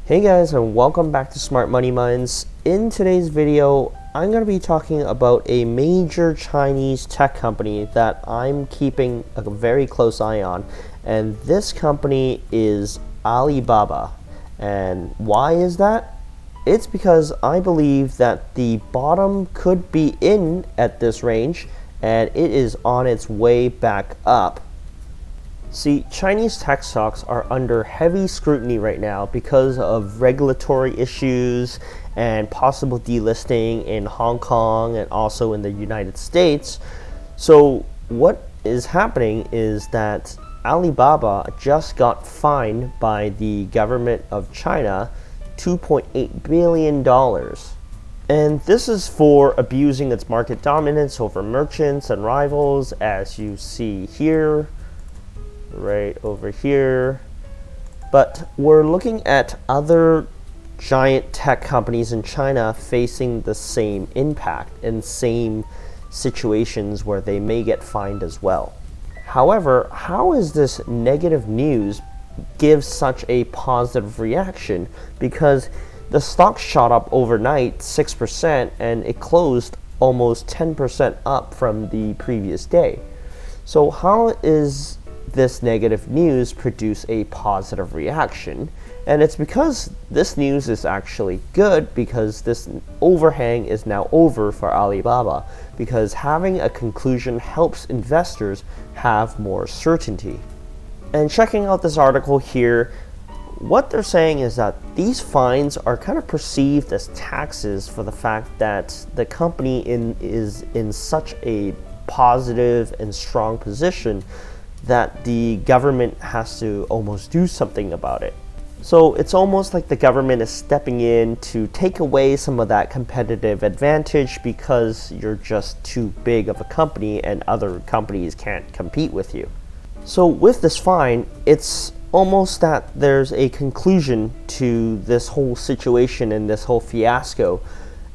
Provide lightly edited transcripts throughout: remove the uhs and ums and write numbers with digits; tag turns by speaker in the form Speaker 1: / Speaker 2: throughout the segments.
Speaker 1: Hey guys, and welcome back to Smart Money Minds. In today's video, I'm going to be talking about a major Chinese tech company that I'm keeping a very close eye on, and this company is Alibaba. And why is that? It's because I believe that the bottom could be in at this range, and it is on its way back up. See, Chinese tech stocks are under heavy scrutiny right now because of regulatory issues and possible delisting in Hong Kong and also in the United States. So what is happening is that Alibaba just got fined by the government of China $2.8 billion. And this is for abusing its market dominance over merchants and rivals, as you see here. Right over here. But we're looking at other giant tech companies in China facing the same impact and same situations where they may get fined as well. However, how is this negative news give such a positive reaction? Because the stock shot up overnight 6% and it closed almost 10% up from the previous day. So how is this negative news produce a positive reaction? And it's because this news is actually good, because this overhang is now over for Alibaba, because having a conclusion helps investors have more certainty. And checking out this article here, what they're saying is that these fines are kind of perceived as taxes for the fact that the company is in such a positive and strong position that the government has to almost do something about it. So it's almost like the government is stepping in to take away some of that competitive advantage because you're just too big of a company and other companies can't compete with you. So with this fine, it's almost that there's a conclusion to this whole situation and this whole fiasco.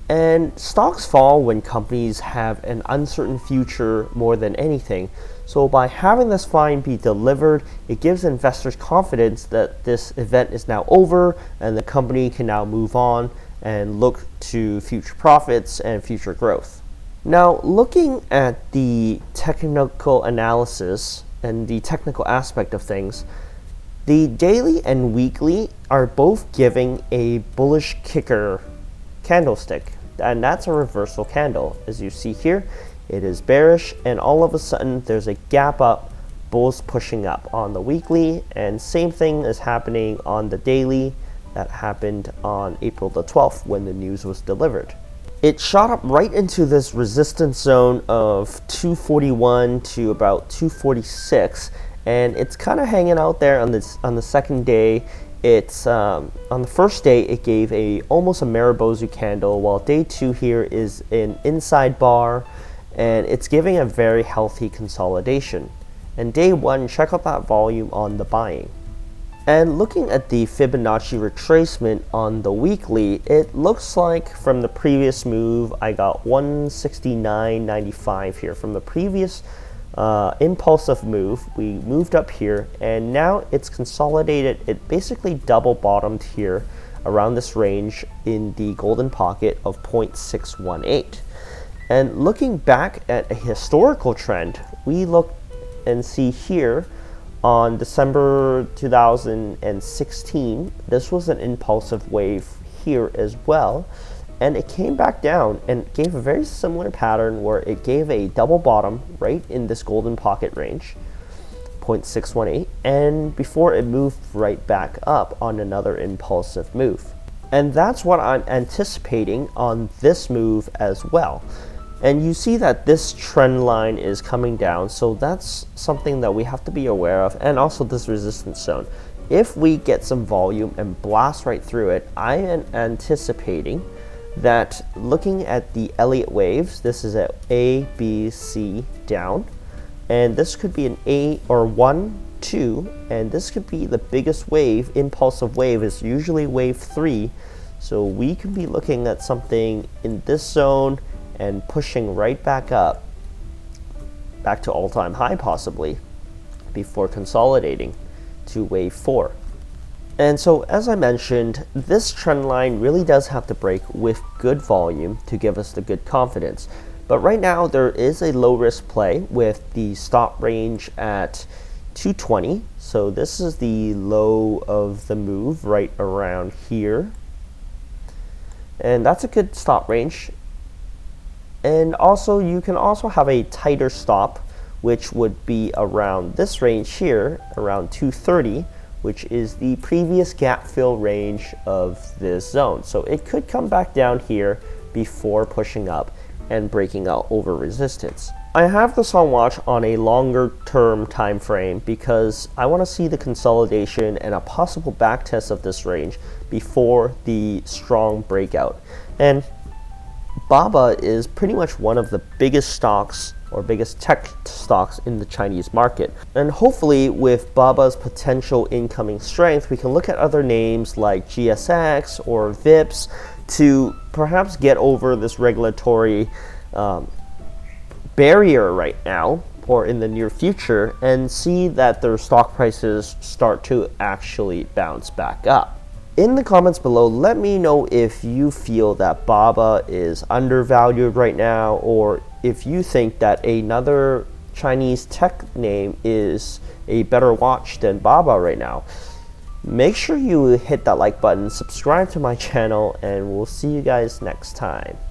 Speaker 1: And stocks fall when companies have an uncertain future more than anything. So by having this fine be delivered, it gives investors confidence that this event is now over and the company can now move on and look to future profits and future growth. Now, looking at the technical analysis and the technical aspect of things, the daily and weekly are both giving a bullish kicker candlestick, and that's a reversal candle. As you see here, it is bearish, and all of a sudden there's a gap up, bulls pushing up on the weekly, and same thing is happening on the daily. That happened on April the 12th when the news was delivered. It shot up right into this resistance zone of 241 to about 246, and it's kind of hanging out there on the second day. It's on the first day it gave almost a Maribozu candle, while day two here is an inside bar, and it's giving a very healthy consolidation. And day one, check out that volume on the buying. And looking at the Fibonacci retracement on the weekly, it looks like from the previous move I got 169.95 here. From the previous impulsive move, we moved up here, and now it's consolidated. It basically double bottomed here around this range in the golden pocket of 0.618. And looking back at a historical trend, we look and see here on December 2016, this was an impulsive wave here as well. And it came back down and gave a very similar pattern where it gave a double bottom right in this golden pocket range, 0.618, and before it moved right back up on another impulsive move. And that's what I'm anticipating on this move as well. And you see that this trend line is coming down, so that's something that we have to be aware of, and also this resistance zone. If we get some volume and blast right through it, I am anticipating that looking at the Elliott waves, this is at A, B, C down, and this could be an A or 1, 2, and this could be the biggest wave. Impulsive wave is usually wave 3, so we could be looking at something in this zone and pushing right back up, back to all-time high possibly, before consolidating to wave 4. And so, as I mentioned, this trend line really does have to break with good volume to give us the good confidence. But right now, there is a low risk play with the stop range at 220. So this is the low of the move right around here. And that's a good stop range. And also, you can also have a tighter stop, which would be around this range here, around 230, which is the previous gap fill range of this zone. So it could come back down here before pushing up and breaking out over resistance. I have this on watch on a longer term time frame because I want to see the consolidation and a possible back test of this range before the strong breakout. And BABA is pretty much one of the biggest stocks or biggest tech stocks in the Chinese market. And hopefully with BABA's potential incoming strength, we can look at other names like GSX or VIPs to perhaps get over this regulatory barrier right now or in the near future and see that their stock prices start to actually bounce back up. In the comments below, let me know if you feel that BABA is undervalued right now, or if you think that another Chinese tech name is a better watch than BABA right now. Make sure you hit that like button, subscribe to my channel, and we'll see you guys next time.